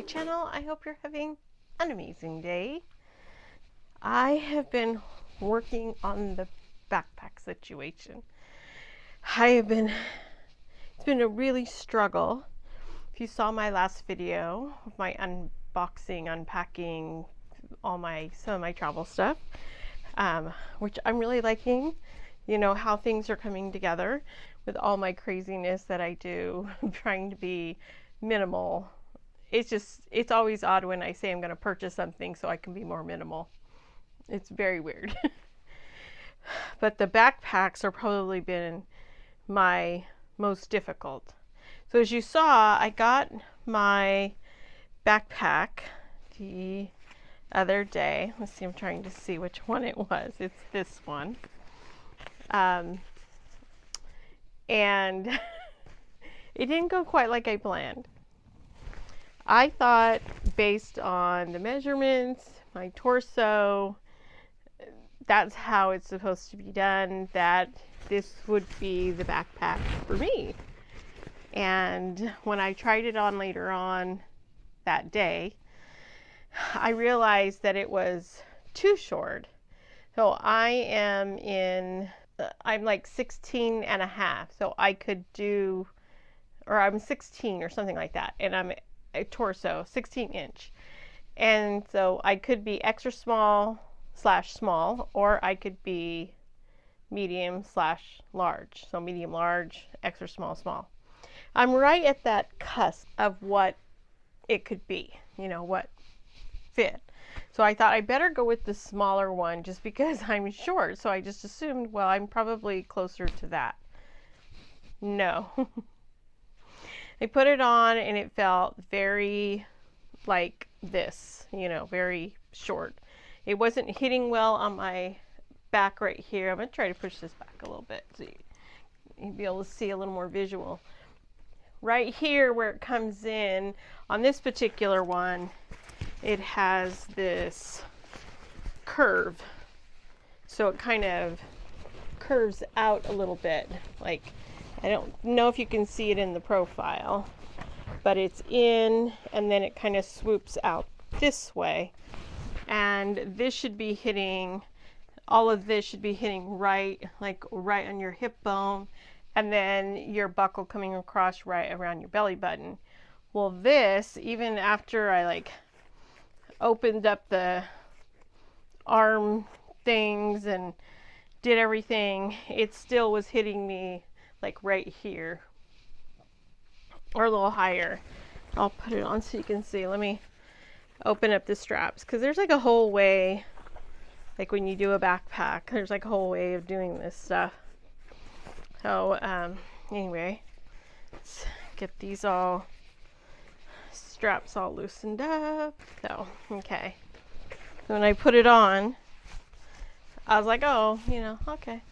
channel. I hope you're having an amazing day. I have been working on the backpack situation. It's been a really struggle. If you saw my last video of my unboxing, unpacking some of my travel stuff, which I'm really liking, you know, how things are coming together with all my craziness that I do. I'm trying to be minimal. It's always odd when I say I'm going to purchase something so I can be more minimal. It's very weird. But the backpacks are probably been my most difficult. So as you saw, I got my backpack the other day. Let's see, I'm trying to see which one it was. It's this one. And it didn't go quite like I planned. I thought, based on the measurements, my torso, that's how it's supposed to be done, that this would be the backpack for me. And when I tried it on later on that day, I realized that it was too short. So I'm like 16 and a half. So I could do, or I'm 16 or something like that. And I'm a torso, 16 inch. And so I could be extra small / small, or I could be medium / large. So medium, large, extra small, small. I'm right at that cusp of what it could be, you know, what fit. So I thought I better go with the smaller one just because I'm short. So I just assumed, well, I'm probably closer to that. No. I put it on and it felt very like this, you know, very short. It wasn't hitting well on my back right here. I'm going to try to push this back a little bit so you'll be able to see a little more visual. Right here where it comes in, on this particular one, it has this curve. So it kind of curves out a little bit. Like, I don't know if you can see it in the profile, but it's in and then it kind of swoops out this way. And this should be hitting, all of this should be hitting right on your hip bone, and then your buckle coming across right around your belly button. Well, this, even after I opened up the arm things and did everything, it still was hitting me like right here or a little higher. I'll put it on so you can see. Let me open up the straps, because there's like a whole way, like when you do a backpack, there's like a whole way of doing this stuff. So anyway, let's get these straps all loosened up. So okay, so when I put it on, I was like, oh, you know, okay.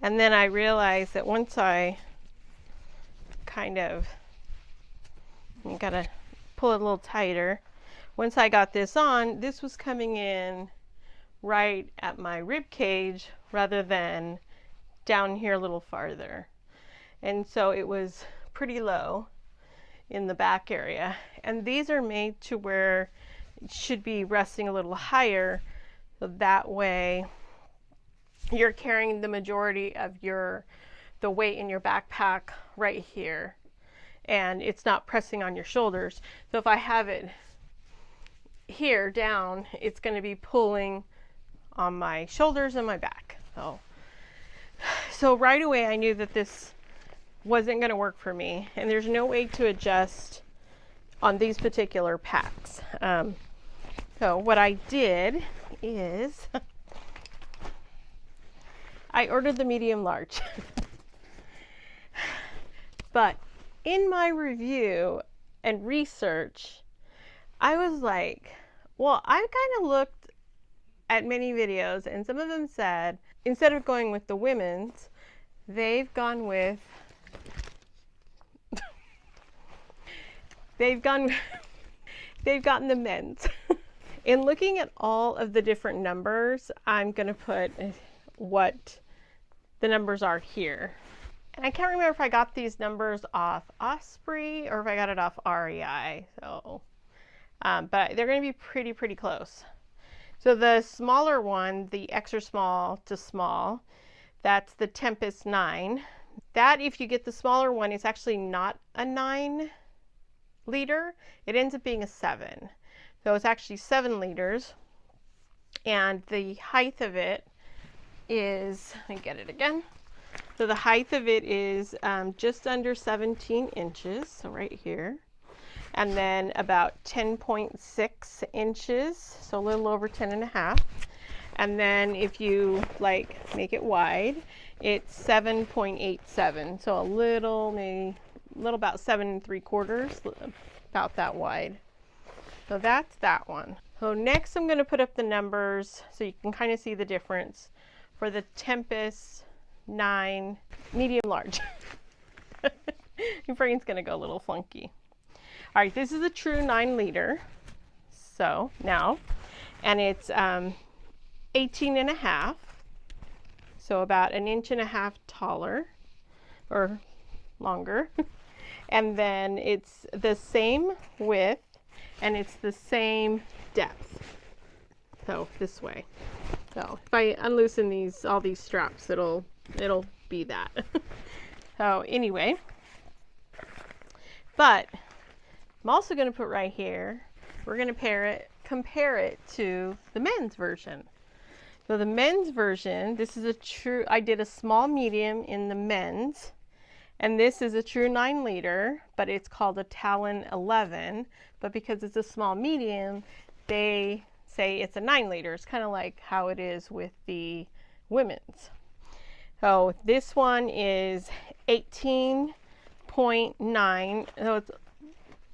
And then I realized that once I you gotta pull it a little tighter. Once I got this on, this was coming in right at my rib cage rather than down here a little farther. And so it was pretty low in the back area. And these are made to where it should be resting a little higher, so that way you're carrying the majority of the weight in your backpack right here, and it's not pressing on your shoulders. So if I have it here down, it's going to be pulling on my shoulders and my back. So right away I knew that this wasn't going to work for me, and there's no way to adjust on these particular packs. So what I did is I ordered the medium large. But in my review and research, I was like, well, I kind of looked at many videos, and some of them said, instead of going with the women's, they've gone with, they've gotten the men's. In looking at all of the different numbers, I'm going to put what the numbers are here. And I can't remember if I got these numbers off Osprey or if I got it off REI. So but they're going to be pretty close. So the smaller one, the extra small to small, that's the Tempest 9. That, if you get the smaller one, it's actually not a 9 liter. It ends up being a 7. So it's actually 7 liters. And the height of it is, let me get it again. So the height of it is just under 17 inches, so right here. And then about 10.6 inches, so a little over 10.5. And then if you like make it wide, it's 7.87, so a little, maybe a little about 7 3/4, about that wide. So that's that one. So next I'm going to put up the numbers so you can kind of see the difference for the Tempest 9 medium large. Your brain's going to go a little funky. All right, this is a true 9 liter. So now, and it's 18.5, so about 1.5 inches taller or longer. And then it's the same width and it's the same depth. So this way. So if I unloosen these, all these straps, it'll be that. So anyway, but I'm also going to put right here, we're going to compare it to the men's version. So the men's version, this is a true, I did a small medium in the men's, and this is a true 9 liter, but it's called a Talon 11, but because it's a small medium, they say it's a 9 liter. It's kind of like how it is with the women's. So this one is 18.9, so it's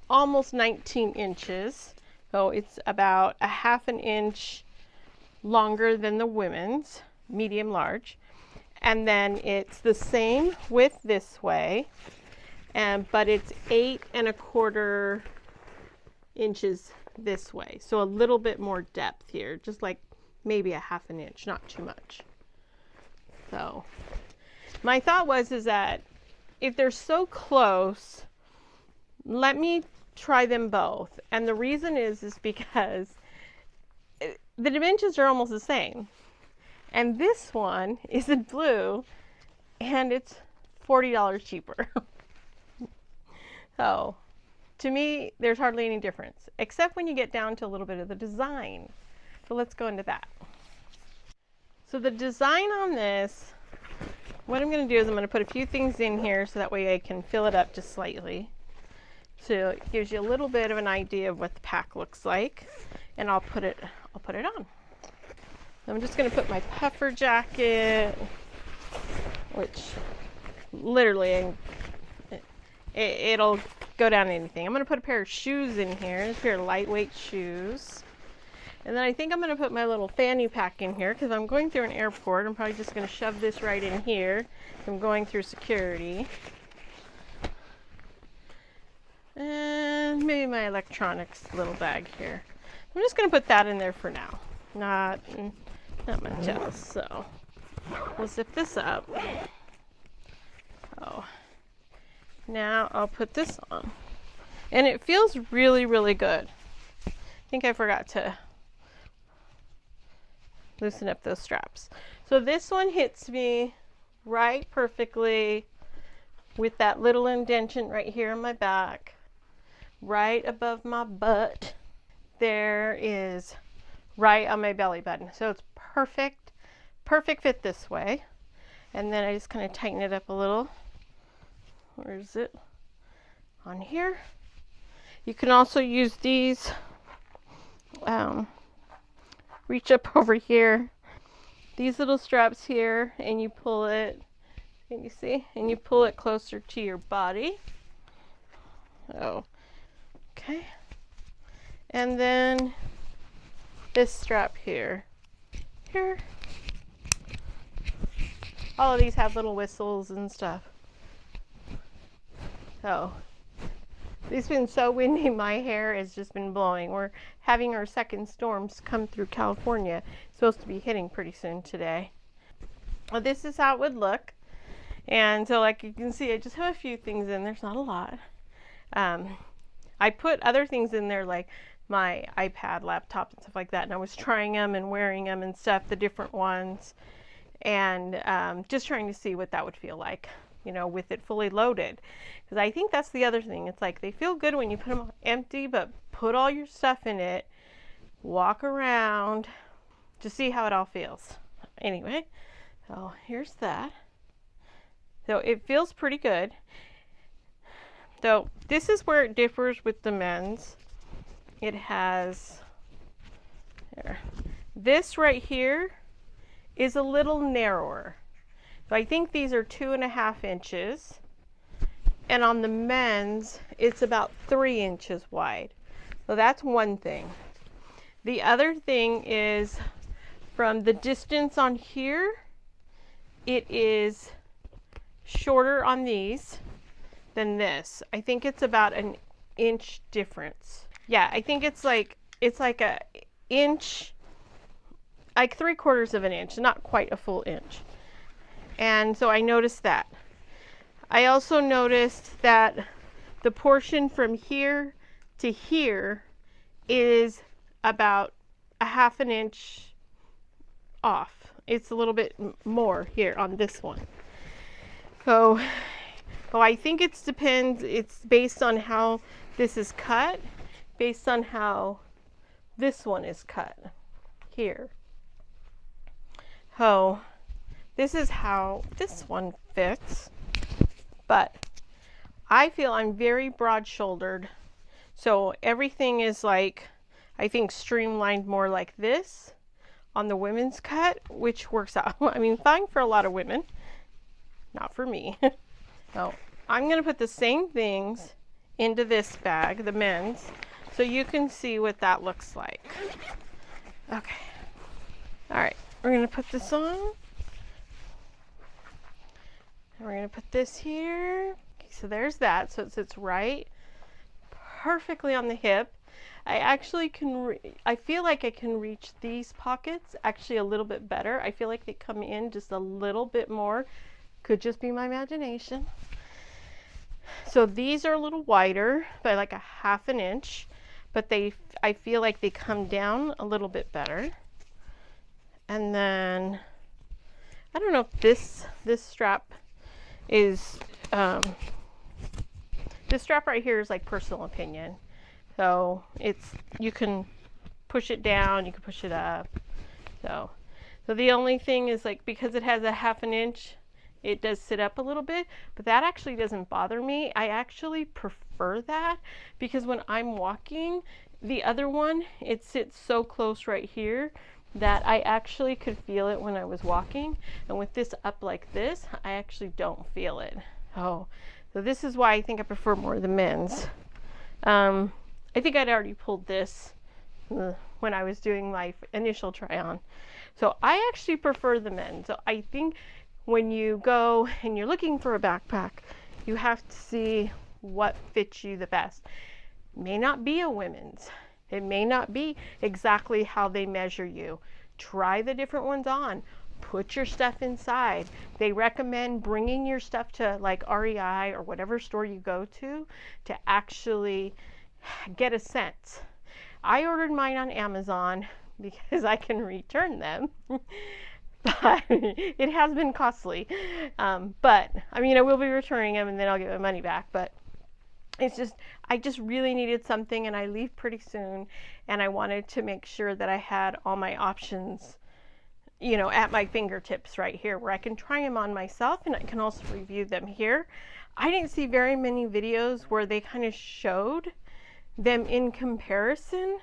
almost 19 inches. So it's about 1/2 inch longer than the women's, medium large. And then it's the same width this way, but it's 8 1/4 inches this way. So a little bit more depth here, just like maybe 1/2 inch, not too much. So my thought is that if they're so close, let me try them both. And the reason is because the dimensions are almost the same. And this one is in blue and it's $40 cheaper. So to me, there's hardly any difference, except when you get down to a little bit of the design. So let's go into that. So the design on this, what I'm going to do is I'm going to put a few things in here so that way I can fill it up just slightly. So it gives you a little bit of an idea of what the pack looks like, and I'll put it on. I'm just going to put my puffer jacket, which literally it'll go down to anything. I'm going to put a pair of shoes in here, a pair of lightweight shoes. And then I think I'm going to put my little fanny pack in here because I'm going through an airport. I'm probably just going to shove this right in here. I'm going through security. And maybe my electronics little bag here. I'm just going to put that in there for now. Not much else. So we'll zip this up. Oh, now I'll put this on. And it feels really good. I think I forgot to loosen up those straps. So this one hits me right perfectly with that little indentation right here in my back, right above my butt. There is right on my belly button. So it's perfect fit this way. And then I just kind of tighten it up a little. Where is it? On here. You can also use these, reach up over here, these little straps here, and you pull it, can you see? And you pull it closer to your body. Oh, okay. And then this strap here. All of these have little whistles and stuff. So it's been so windy, my hair has just been blowing. We're having our second storms come through California. It's supposed to be hitting pretty soon today. Well, this is how it would look. And so like you can see, I just have a few things in. There's not a lot. I put other things in there like my iPad, laptop, and stuff like that, and I was trying them and wearing them and stuff, the different ones, and just trying to see what that would feel like, you know, with it fully loaded. Because I think that's the other thing. It's like they feel good when you put them empty, but put all your stuff in it, walk around, to see how it all feels. Anyway, so here's that. So it feels pretty good. So this is where it differs with the men's. It has, there. This right here is a little narrower. So I think these are 2.5 inches. And on the men's, it's about 3 inches wide. So that's one thing. The other thing is from the distance on here, it is shorter on these than this. I think it's about an inch difference. Yeah, I think it's like a inch, like 3/4 of an inch, not quite a full inch. And so I noticed that. I also noticed that the portion from here to here is about 1/2 inch off. It's a little bit more here on this one. So I think it depends, it's based on how this is cut, based on how this one is cut here. So this is how this one fits, but I feel I'm very broad-shouldered, so everything is like, I think, streamlined more like this on the women's cut, which works out, I mean, fine for a lot of women, not for me. So I'm going to put the same things into this bag, the men's, so you can see what that looks like. Okay. All right. We're going to put this on. And we're going to put this here. Okay, so there's that. So it sits right perfectly on the hip. I actually can, I feel like I can reach these pockets actually a little bit better. I feel like they come in just a little bit more. Could just be my imagination. So these are a little wider by like 1/2 inch, but I feel like they come down a little bit better. And then I don't know if this strap is this strap right here is like personal opinion. So it's, you can push it down, you can push it up. So the only thing is, like, because it has 1/2 inch, it does sit up a little bit, but that actually doesn't bother me. I actually prefer that because when I'm walking, the other one, it sits so close right here that I actually could feel it when I was walking. And with this up like this, I actually don't feel it. Oh, so this is why I think I prefer more the men's. I think I'd already pulled this when I was doing my initial try on. So I actually prefer the men's. So I think when you go and you're looking for a backpack, you have to see what fits you the best. It may not be a women's. It may not be exactly how they measure you. Try the different ones on. Put your stuff inside. They recommend bringing your stuff to like REI or whatever store you go to actually get a sense. I ordered mine on Amazon because I can return them. But it has been costly. But I mean, I will be returning them and then I'll get my money back. But it's just, I just really needed something, and I leave pretty soon, and I wanted to make sure that I had all my options, you know, at my fingertips right here, where I can try them on myself and I can also review them here. I didn't see very many videos where they kind of showed them in comparison.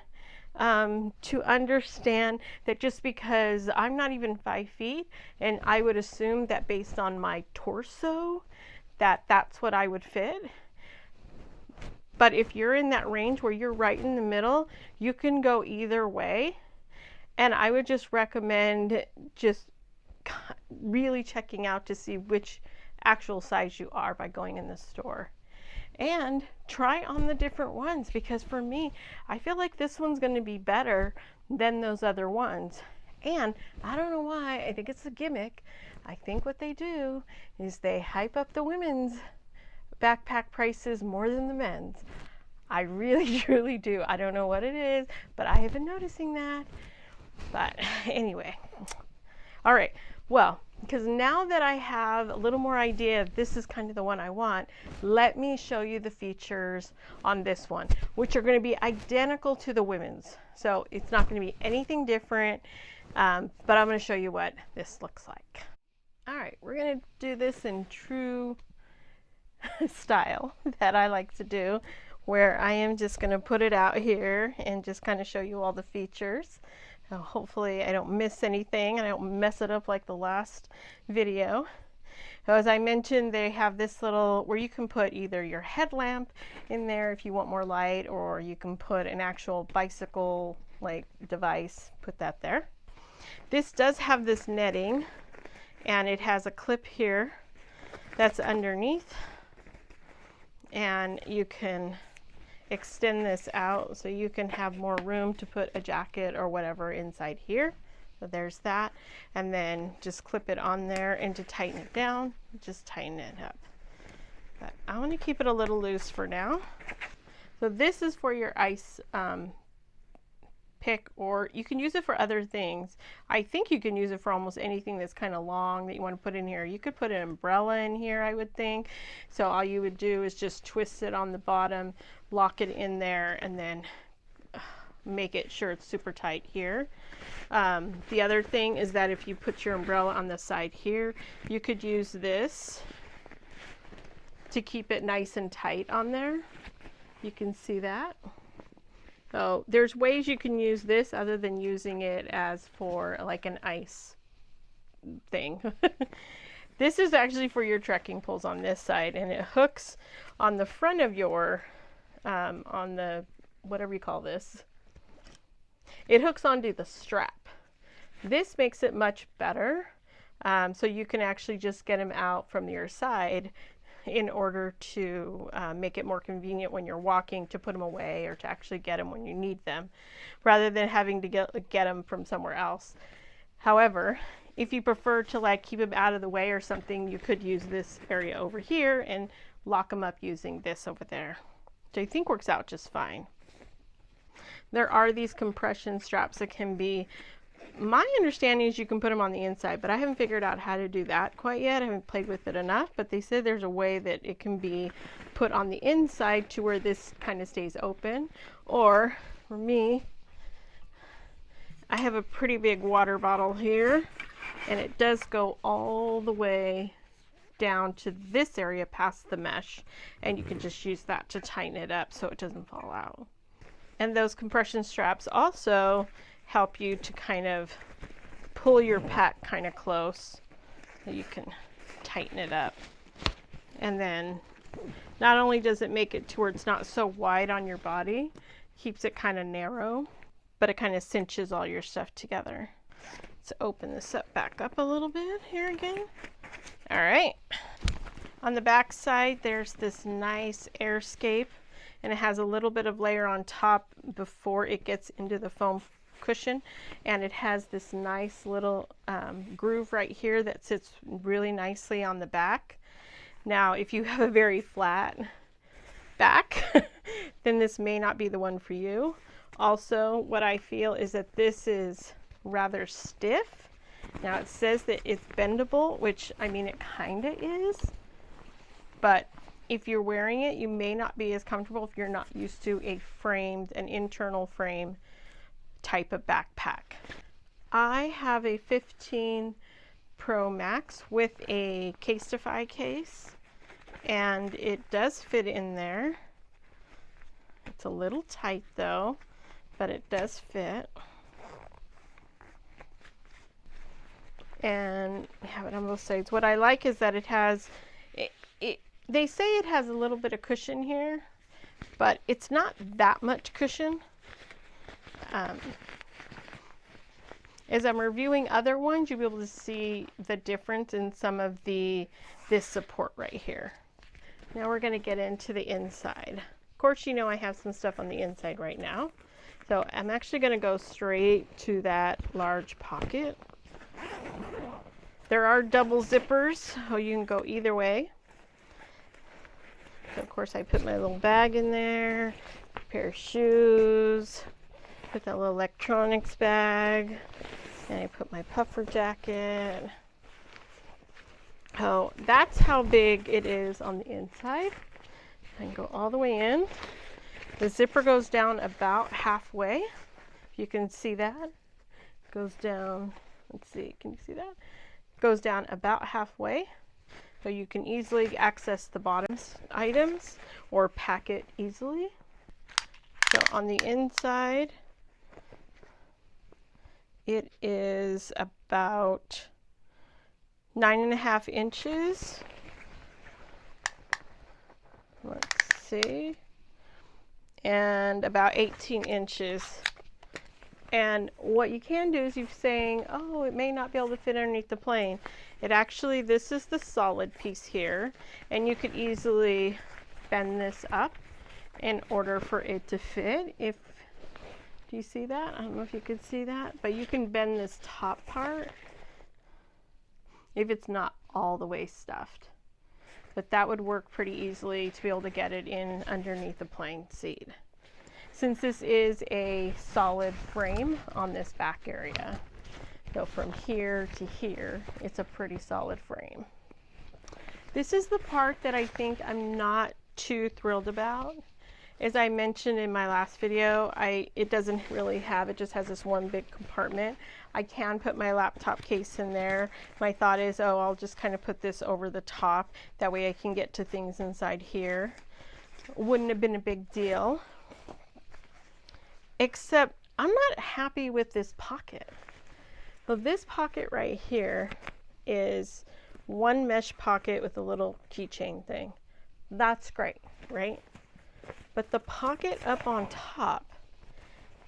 To understand that just because I'm not even 5 feet, and I would assume that based on my torso that that's what I would fit. But if you're in that range where you're right in the middle, you can go either way. And I would just recommend just really checking out to see which actual size you are by going in the store. And try on the different ones, because for me, I feel like this one's going to be better than those other ones. And I don't know why, I think it's a gimmick. I think what they do is they hype up the women's backpack prices more than the men's. I really, truly do. I don't know what it is, but I have been noticing that. But anyway, all right. Well, because now that I have a little more idea if this is kind of the one I want, let me show you the features on this one, which are going to be identical to the women's. So it's not going to be anything different, but I'm going to show you what this looks like. All right, we're going to do this in true style that I like to do, where I am just going to put it out here and just kind of show you all the features. Hopefully I don't miss anything and I don't mess it up like the last video. So as I mentioned, they have this little where you can put either your headlamp in there if you want more light, or you can put an actual bicycle like device, put that there. This does have this netting, and it has a clip here that's underneath, and you can extend this out so you can have more room to put a jacket or whatever inside here. So there's that, and then just clip it on there, and to tighten it down, just tighten it up. But I want to keep it a little loose for now. So this is for your ice pick, or you can use it for other things. I think you can use it for almost anything that's kind of long that you want to put in here. You could put an umbrella in here, I would think. So all you would do is just twist it on the bottom, lock it in there, and then make it sure it's super tight here. The other thing is that if you put your umbrella on the side here, you could use this to keep it nice and tight on there. You can see that. So there's ways you can use this other than using it as for like an ice thing. This is actually for your trekking poles on this side, and it hooks on the front of your, on the, whatever you call this, it hooks onto the strap. This makes it much better, so you can actually just get them out from your side in order to make it more convenient when you're walking to put them away, or to actually get them when you need them, rather than having to get them from somewhere else. However, if you prefer to like keep them out of the way or something, you could use this area over here and lock them up using this over there, which I think works out just fine. There are these compression straps that can be, my understanding is you can put them on the inside, but I haven't figured out how to do that quite yet. I haven't played with it enough, but they said there's a way that it can be put on the inside to where this kind of stays open. Or for me, I have a pretty big water bottle here, and it does go all the way down to this area past the mesh, and you can just use that to tighten it up so it doesn't fall out. And those compression straps also help you to kind of pull your pack kind of close so you can tighten it up. And then not only does it make it to where it's not so wide on your body, keeps it kind of narrow, but it kind of cinches all your stuff together. Let's open this up back up a little bit here again. All right. On the back side, there's this nice airscape, and it has a little bit of layer on top before it gets into the foam cushion, and it has this nice little groove right here that sits really nicely on the back. Now if you have a very flat back then this may not be the one for you. Also, what I feel is that this is rather stiff. Now it says that it's bendable, which I mean it kind of is, but if you're wearing it, you may not be as comfortable if you're not used to a framed, an internal frame type of backpack. I have a 15 Pro Max with a Casetify case, and it does fit in there. It's a little tight though, but it does fit. And we have it on both sides. What I like is that it has, they say it has a little bit of cushion here, but it's not that much cushion. As I'm reviewing other ones, you'll be able to see the difference in some of this support right here. Now we're going to get into the inside. Of course, you know I have some stuff on the inside right now. So I'm actually going to go straight to that large pocket. There are double zippers, so you can go either way. So of course I put my little bag in there, pair of shoes, put that little electronics bag, and I put my puffer jacket. Oh, that's how big it is on the inside. I can go all the way in. The zipper goes down about halfway. You can see that. Goes down, let's see, can you see that? Goes down about halfway. So you can easily access the bottom items or pack it easily. So on the inside, it is about 9.5 inches. Let's see. And about 18 inches. And what you can do is you're saying, oh, it may not be able to fit underneath the plane. It actually, this is the solid piece here, and you could easily bend this up in order for it to fit. Do you see that? I don't know if you could see that, but you can bend this top part if it's not all the way stuffed. But that would work pretty easily to be able to get it in underneath the plane seat, since this is a solid frame on this back area. So from here to here, it's a pretty solid frame. This is the part that I think I'm not too thrilled about. As I mentioned in my last video, it doesn't really have, it just has this one big compartment. I can put my laptop case in there. My thought is, oh, I'll just kind of put this over the top. That way I can get to things inside here. Wouldn't have been a big deal. Except I'm not happy with this pocket. So this pocket right here is one mesh pocket with a little keychain thing. That's great, right? But the pocket up on top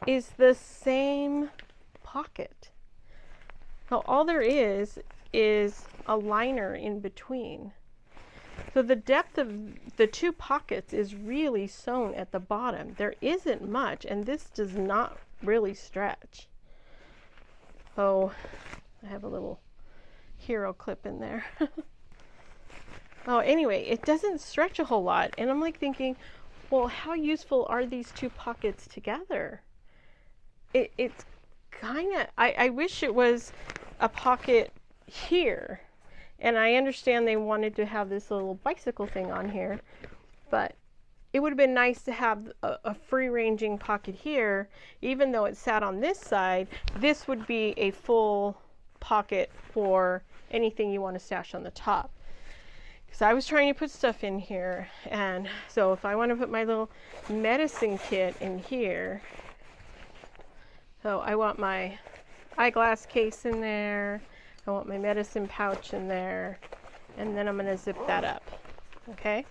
is the same pocket. So all there is a liner in between. So the depth of the two pockets is really sewn at the bottom. There isn't much, and this does not really stretch. Oh, I have a little hero clip in there. Oh, anyway, it doesn't stretch a whole lot. And I'm like thinking, well, how useful are these two pockets together? It's kind of, I wish it was a pocket here. And I understand they wanted to have this little bicycle thing on here, but it would have been nice to have a free-ranging pocket here. Even though it sat on this side, this would be a full pocket for anything you want to stash on the top. Because I was trying to put stuff in here, and so if I want to put my little medicine kit in here, so I want my eyeglass case in there, I want my medicine pouch in there, and then I'm going to zip that up. Okay?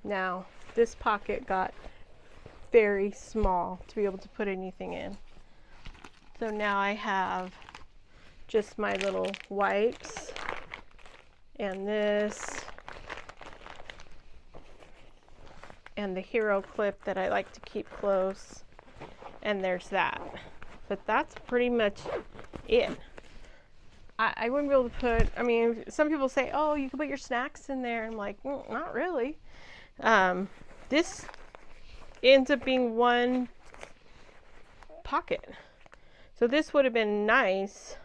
Now, this pocket got very small to be able to put anything in. So now I have just my little wipes and this and the hero clip that I like to keep close, and there's that. But that's pretty much it. I wouldn't be able to put, I mean, some people say, oh, you can put your snacks in there. I'm like, not really. This ends up being one pocket. So this would have been nice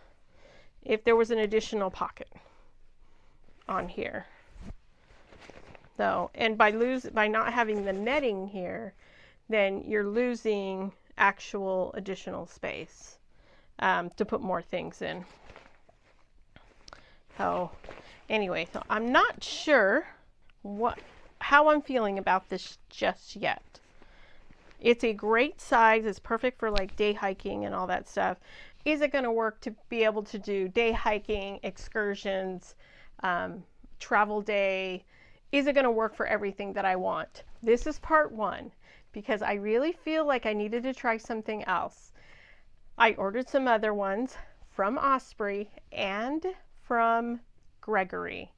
if there was an additional pocket on here. So, and by not having the netting here, then you're losing actual additional space to put more things in. So anyway, so I'm not sure how I'm feeling about this just yet. It's a great size. It's perfect for like day hiking and all that stuff. Is it going to work to be able to do day hiking, excursions, travel day? Is it going to work for everything that I want? This is part one, because I really feel like I needed to try something else. I ordered some other ones from Osprey and from Gregory.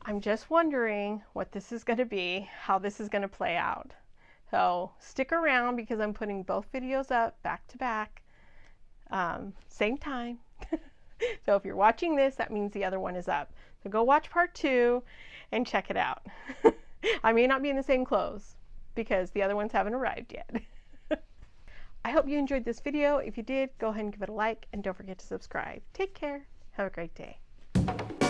I'm just wondering what this is going to be, how this is going to play out. So stick around, because I'm putting both videos up back to back, same time. So if you're watching this, that means the other one is up. So go watch part 2 and check it out. I may not be in the same clothes, because the other ones haven't arrived yet. I hope you enjoyed this video. If you did, go ahead and give it a like and don't forget to subscribe. Take care. Have a great day.